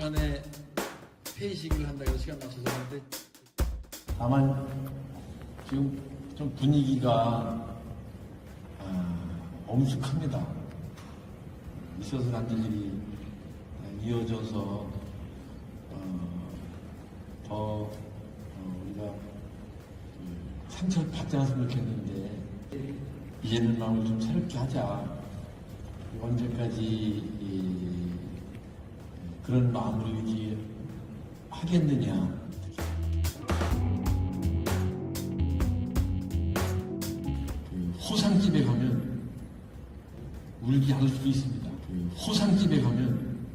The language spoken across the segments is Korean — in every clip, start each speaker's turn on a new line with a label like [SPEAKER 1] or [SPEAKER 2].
[SPEAKER 1] 중간에 회의식을 한다고 해서 시간 맞춰서 하는데
[SPEAKER 2] 다만 지금 좀 분위기가 엄숙합니다. 있어서는 안 될 일이 이어져서 더 우리가 상처를 받지 않았으면 좋겠는데 이제는 마음을 좀 새롭게 하자. 언제까지 그런 마음을 유지하겠느냐. 호상집에 가면 울기 않을 수도 있습니다. 호상집에 가면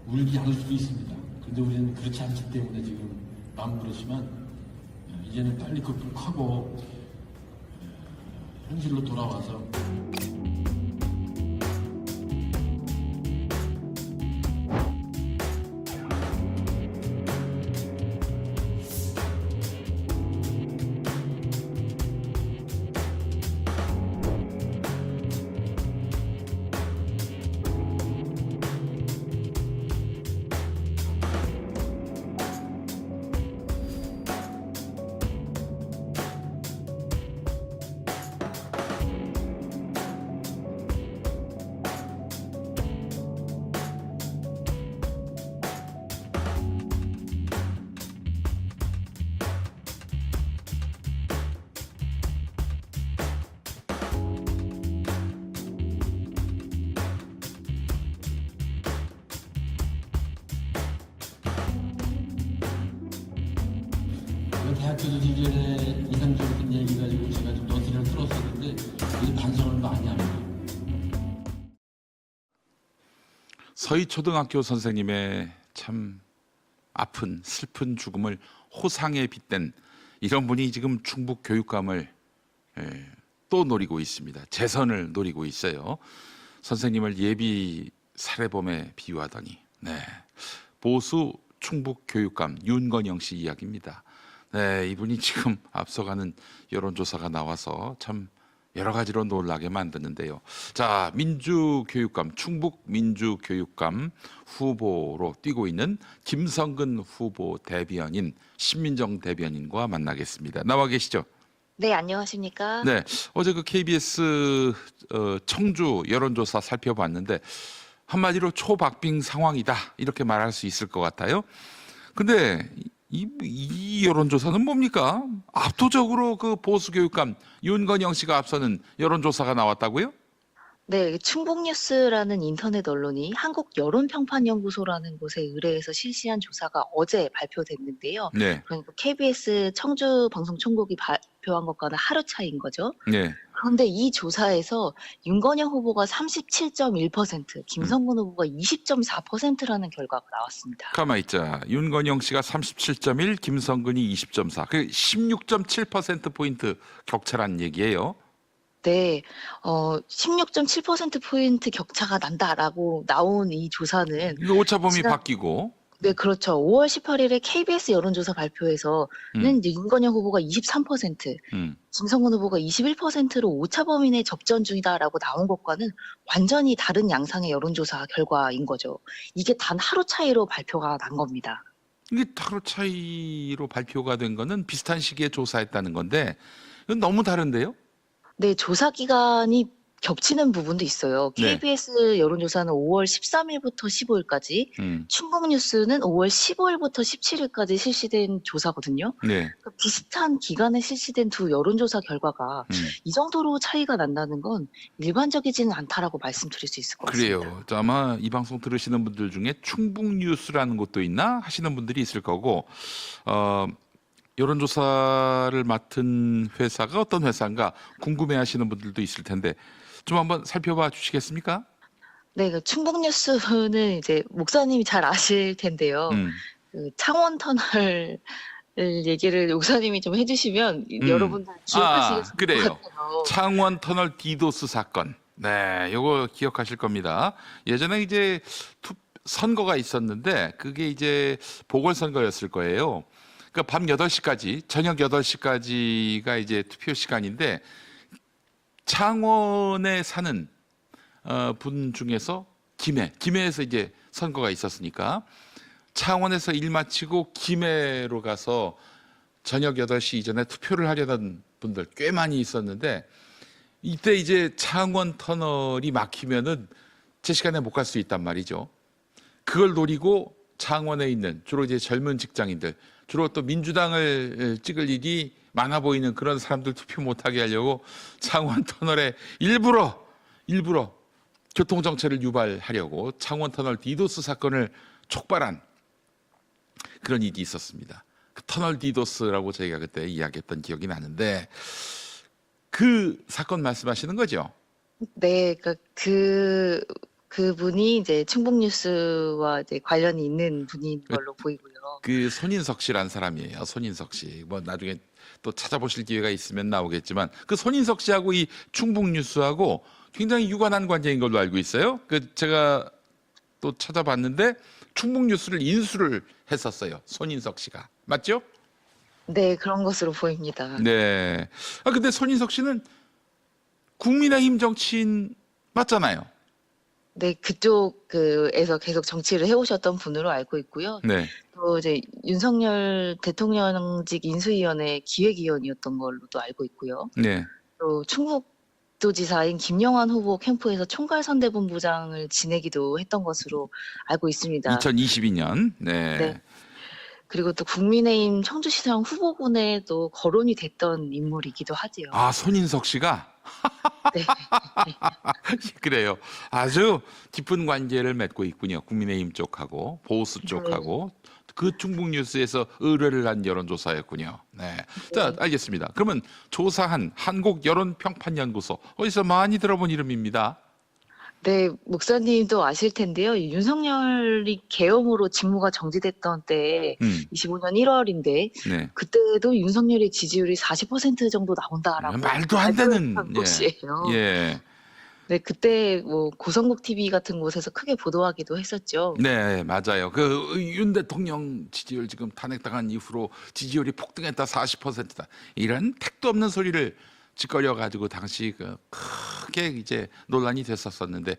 [SPEAKER 2] 울기 않을 수도 있습니다. 그런데 우리는 그렇지 않기 때문에 지금 마음 그렇지만 이제는 빨리 극복하고 현실로 돌아와서 대학교 조직 전에 이상적인 얘기 가지고 제가 좀 너스를 들었었는데 이제 반성을 많이 합니다.
[SPEAKER 3] 서희초등학교 선생님의 참 아픈 슬픈 죽음을 호상에 빗댄 이런 분이 지금 충북 교육감을 또 노리고 있습니다. 재선을 노리고 있어요. 선생님을 예비 살해범에 비유하더니 보수 충북 교육감 윤건영 씨 이야기입니다. 이분이 지금 앞서가는 여론조사가 나와서 참 여러 가지로 놀라게 만드는데요. 자, 민주교육감, 충북 민주교육감 후보로 뛰고 있는 김성근 후보 대변인, 신민정 대변인과 만나겠습니다. 나와 계시죠?
[SPEAKER 4] 네, 안녕하십니까?
[SPEAKER 3] 네, 어제 그 KBS 청주 여론조사 살펴봤는데 한마디로 초박빙 상황이다 이렇게 말할 수 있을 것 같아요. 근데 이 여론조사는 뭡니까? 압도적으로 그 보수교육감 윤건영 씨가 앞서는 여론조사가 나왔다고요?
[SPEAKER 4] 네, 충북뉴스라는 인터넷 언론이 한국여론평판연구소라는 곳에 의뢰해서 실시한 조사가 어제 발표됐는데요.
[SPEAKER 3] 네.
[SPEAKER 4] 그러니까 KBS 청주 방송총국이 발표한 것과는 하루 차이인 거죠.
[SPEAKER 3] 네.
[SPEAKER 4] 그런데 이 조사에서 윤건영 후보가 37.1%, 김성근 후보가 20.4%라는 결과가 나왔습니다.
[SPEAKER 3] 가만히 있자. 윤건영 씨가 37.1, 김성근이 20.4. 그 16.7%포인트 격차란 얘기예요.
[SPEAKER 4] 네, 16.7%포인트 격차가 난다라고 나온 이 조사는
[SPEAKER 3] 이거 오차범위 바뀌고.
[SPEAKER 4] 네, 그렇죠. 5월 18일에 KBS 여론조사 발표에서는 이제 윤건영 후보가 23%, 김성근 후보가 21%로 오차범위 내 접전 중이다라고 나온 것과는 완전히 다른 양상의 여론조사 결과인 거죠. 이게 단 하루 차이로 발표가 난 겁니다.
[SPEAKER 3] 이게 하루 차이로 발표가 된 거는 비슷한 시기에 조사했다는 건데 이건 너무 다른데요?
[SPEAKER 4] 네, 조사 기간이 겹치는 부분도 있어요.
[SPEAKER 3] 네.
[SPEAKER 4] KBS 여론조사는 5월 13일부터 15일까지, 충북뉴스는 5월 15일부터 17일까지 실시된 조사거든요.
[SPEAKER 3] 네.
[SPEAKER 4] 그러니까 비슷한 기간에 실시된 두 여론조사 결과가 이 정도로 차이가 난다는 건 일반적이지는 않다라고 말씀드릴 수 있을 것 같습니다.
[SPEAKER 3] 그래요. 아마 이 방송 들으시는 분들 중에 충북뉴스라는 곳도 있나 하시는 분들이 있을 거고 여론조사를 맡은 회사가 어떤 회사인가 궁금해하시는 분들도 있을 텐데 좀 한번 살펴봐 주시겠습니까?
[SPEAKER 4] 네, 그 충북뉴스는 이제 목사님이 잘 아실 텐데요. 그 창원 터널 얘기를 목사님이 좀 해주시면 여러분들 기억하시겠을 것
[SPEAKER 3] 그래요.
[SPEAKER 4] 같아요.
[SPEAKER 3] 창원 터널 디도스 사건. 네, 요거 기억하실 겁니다. 예전에 이제 선거가 있었는데 그게 이제 보궐선거였을 거예요. 그러니까 밤 8시까지, 저녁 8시까지가 이제 투표 시간인데 창원에 사는 분 중에서 김해에서 이제 선거가 있었으니까 창원에서 일 마치고 김해로 가서 저녁 8시 이전에 투표를 하려던 분들 꽤 많이 있었는데 이때 이제 창원 터널이 막히면은 제 시간에 못 갈 수 있단 말이죠. 그걸 노리고 창원에 있는 주로 이제 젊은 직장인들, 주로 또 민주당을 찍을 일이 많아 보이는 그런 사람들 투표 못하게 하려고 창원 터널에 일부러 교통정체를 유발하려고 창원 터널 디도스 사건을 촉발한 그런 일이 있었습니다. 그 터널 디도스라고 저희가 그때 이야기했던 기억이 나는데 그 사건 말씀하시는 거죠?
[SPEAKER 4] 네, 그분이 이제 충북뉴스와 이제 관련이 있는 분인 걸로 보이고요.
[SPEAKER 3] 그 손인석 씨란 사람이에요. 손인석 씨. 뭐 나중에 또 찾아보실 기회가 있으면 나오겠지만 그 손인석 씨하고 이 충북뉴스하고 굉장히 유관한 관계인 걸로 알고 있어요. 그 제가 또 찾아봤는데 충북뉴스를 인수를 했었어요. 손인석 씨가. 맞죠?
[SPEAKER 4] 네, 그런 것으로 보입니다.
[SPEAKER 3] 네. 아 근데 손인석 씨는 국민의힘 정치인 맞잖아요.
[SPEAKER 4] 네, 그쪽에서 계속 정치를 해오셨던 분으로 알고 있고요.
[SPEAKER 3] 네.
[SPEAKER 4] 또 이제 윤석열 대통령직 인수위원회 기획위원이었던 걸로도 알고 있고요.
[SPEAKER 3] 네.
[SPEAKER 4] 또 충북도지사인 김영환 후보 캠프에서 총괄선대본부장을 지내기도 했던 것으로 알고 있습니다.
[SPEAKER 3] 2022년. 네.
[SPEAKER 4] 네. 그리고 또 국민의힘 청주시장 후보군에도 거론이 됐던 인물이기도 하지요.
[SPEAKER 3] 아, 손인석 씨가
[SPEAKER 4] 네.
[SPEAKER 3] 그래요. 아주 깊은 관계를 맺고 있군요. 국민의힘 쪽하고 보수 쪽하고 그 충북뉴스에서 의뢰를 한 여론조사였군요. 네. 자, 알겠습니다. 그러면 조사한 한국여론평판연구소 어디서 많이 들어본 이름입니다.
[SPEAKER 4] 네, 목사님도 아실 텐데요. 윤석열이 계엄으로 직무가 정지됐던 때 25년 1월인데
[SPEAKER 3] 네.
[SPEAKER 4] 그때도 윤석열의 지지율이 40% 정도 나온다라고
[SPEAKER 3] 말도 안 되는
[SPEAKER 4] 발표한 곳이에요.
[SPEAKER 3] 예.
[SPEAKER 4] 네, 그때 뭐 고성국 TV 같은 곳에서 크게 보도하기도 했었죠.
[SPEAKER 3] 네, 맞아요. 그 윤 대통령 지지율 지금 탄핵당한 이후로 지지율이 폭등했다 40%다. 이런 택도 없는 소리를 짓거려 가지고 당시 그 크게 이제 논란이 됐었었는데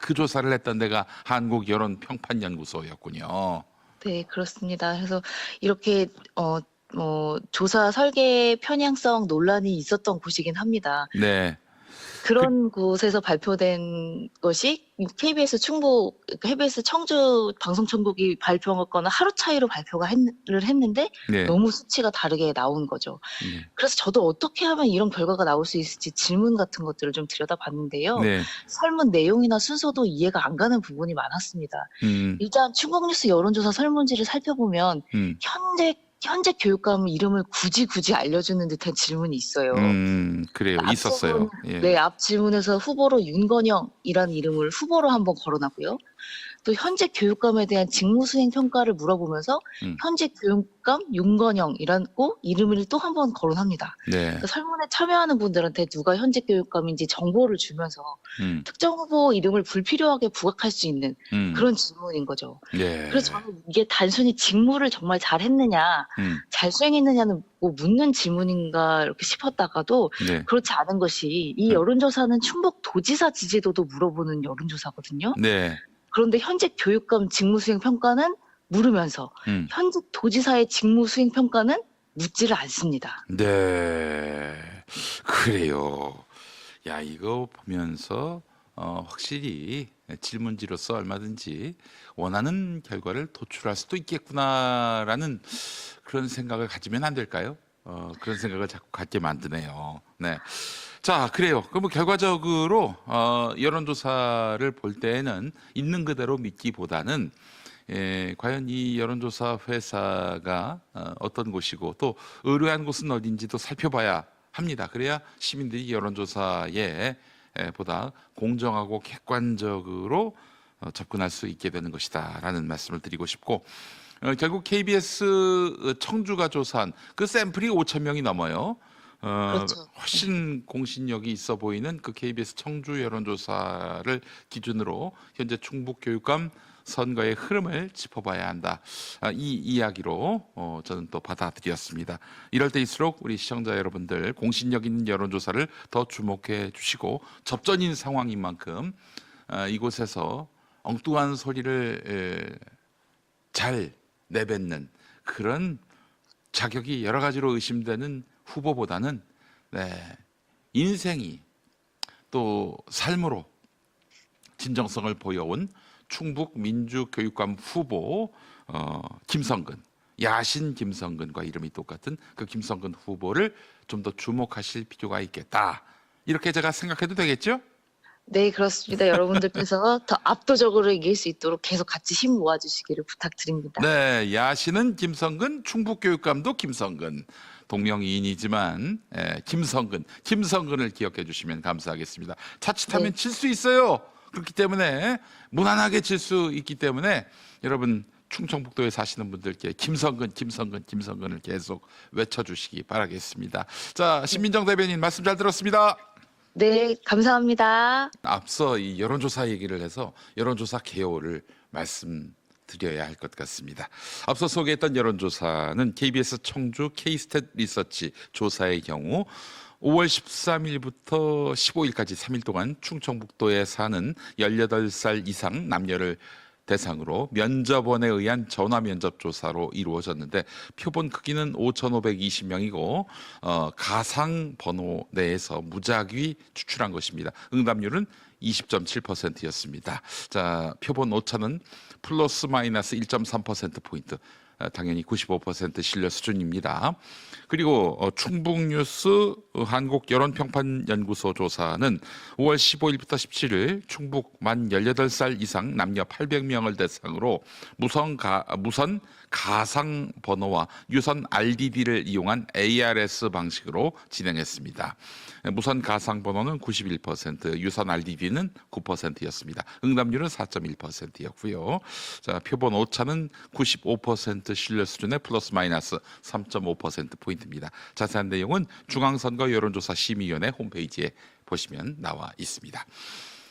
[SPEAKER 3] 그 조사를 했던 데가 한국여론평판연구소였군요.
[SPEAKER 4] 네, 그렇습니다. 그래서 이렇게 조사 설계 편향성 논란이 있었던 곳이긴 합니다.
[SPEAKER 3] 네.
[SPEAKER 4] 그런 곳에서 발표된 것이 KBS 청주 방송총국이 발표한 것과는 하루 차이로 발표를 했는데
[SPEAKER 3] 네.
[SPEAKER 4] 너무 수치가 다르게 나온 거죠.
[SPEAKER 3] 네.
[SPEAKER 4] 그래서 저도 어떻게 하면 이런 결과가 나올 수 있을지 질문 같은 것들을 좀 들여다봤는데요.
[SPEAKER 3] 네.
[SPEAKER 4] 설문 내용이나 순서도 이해가 안 가는 부분이 많았습니다. 일단 충북뉴스 여론조사 설문지를 살펴보면 현재 교육감 이름을 굳이 알려주는 듯한 질문이 있어요.
[SPEAKER 3] 그래요.
[SPEAKER 4] 앞
[SPEAKER 3] 있었어요.
[SPEAKER 4] 질문,
[SPEAKER 3] 예.
[SPEAKER 4] 네, 앞 질문에서 후보로 윤건영이라는 이름을 후보로 한번 걸어놨고요. 또 현재 교육감에 대한 직무수행 평가를 물어보면서 현재 교육감 윤건영이라고 이름을 또 한 번 거론합니다.
[SPEAKER 3] 네.
[SPEAKER 4] 그러니까 설문에 참여하는 분들한테 누가 현재 교육감인지 정보를 주면서 특정 후보 이름을 불필요하게 부각할 수 있는 그런 질문인 거죠.
[SPEAKER 3] 네.
[SPEAKER 4] 그래서 저는 이게 단순히 직무를 정말 잘했느냐, 잘 수행했느냐는 뭐 묻는 질문인가 이렇게 싶었다가도
[SPEAKER 3] 네.
[SPEAKER 4] 그렇지 않은 것이 이 여론조사는 충북 도지사 지지도도 물어보는 여론조사거든요.
[SPEAKER 3] 네.
[SPEAKER 4] 그런데 현재 교육감 직무수행 평가는 물으면서 현재 도지사의 직무수행 평가는 묻지를 않습니다.
[SPEAKER 3] 네. 그래요. 야, 이거 보면서 확실히 질문지로서 얼마든지 원하는 결과를 도출할 수도 있겠구나라는 그런 생각을 가지면 안 될까요? 그런 생각을 자꾸 갖게 만드네요. 네. 자, 그래요. 그럼 결과적으로 여론조사를 볼 때에는 있는 그대로 믿기보다는 과연 이 여론조사 회사가 어떤 곳이고 또 의뢰한 곳은 어딘지도 살펴봐야 합니다. 그래야 시민들이 여론조사에 보다 공정하고 객관적으로 접근할 수 있게 되는 것이다라는 말씀을 드리고 싶고 결국 KBS 청주가 조사한 그 샘플이 5천 명이 넘어요.
[SPEAKER 4] 그렇죠.
[SPEAKER 3] 훨씬 공신력이 있어 보이는 그 KBS 청주 여론조사를 기준으로 현재 충북 교육감 선거의 흐름을 짚어봐야 한다. 이 이야기로 저는 또 받아들였습니다. 이럴 때일수록 우리 시청자 여러분들 공신력 있는 여론조사를 더 주목해 주시고 접전인 상황인 만큼 이곳에서 엉뚱한 소리를 잘 내뱉는 그런 자격이 여러 가지로 의심되는 후보보다는 인생이 또 삶으로 진정성을 보여온 충북 민주교육감 후보 김성근, 야신 김성근과 이름이 똑같은 그 김성근 후보를 좀 더 주목하실 필요가 있겠다. 이렇게 제가 생각해도 되겠죠?
[SPEAKER 4] 네, 그렇습니다. 여러분들께서 더 압도적으로 이길 수 있도록 계속 같이 힘 모아주시기를 부탁드립니다.
[SPEAKER 3] 네, 야신은 김성근, 충북교육감도 김성근. 동명이인이지만 김성근을 기억해 주시면 감사하겠습니다. 자칫하면
[SPEAKER 4] 네.
[SPEAKER 3] 질 수 있어요. 그렇기 때문에 무난하게 질 수 있기 때문에 여러분 충청북도에 사시는 분들께 김성근을 계속 외쳐주시기 바라겠습니다. 자, 신민정 대변인 말씀 잘 들었습니다.
[SPEAKER 4] 네, 감사합니다.
[SPEAKER 3] 앞서 이 여론조사 얘기를 해서 여론조사 개요를 말씀드려야 할 것 같습니다. 앞서 소개했던 여론조사는 KBS 청주 K스탯 리서치 조사의 경우 5월 13일부터 15일까지 3일 동안 충청북도에 사는 18살 이상 남녀를 대상으로 면접원에 의한 전화 면접 조사로 이루어졌는데 표본 크기는 5,520명이고 가상 번호 내에서 무작위 추출한 것입니다. 응답률은 20.7%였습니다. 자, 표본 오차는 플러스 마이너스 1.3% 포인트. 당연히 95% 신뢰 수준입니다. 그리고 충북뉴스 한국여론평판연구소 조사는 5월 15일부터 17일 충북 만 18살 이상 남녀 800명을 대상으로 무선 가상 번호와 유선 RDD를 이용한 ARS 방식으로 진행했습니다. 무선 가상 번호는 91%, 유선 RDD는 9%였습니다. 응답률은 4.1%였고요. 자, 표본 오차는 95% 신뢰 수준의 플러스 마이너스 3.5% 포인트입니다. 자세한 내용은 중앙선거 여론조사 심의위원회 홈페이지에 보시면 나와 있습니다.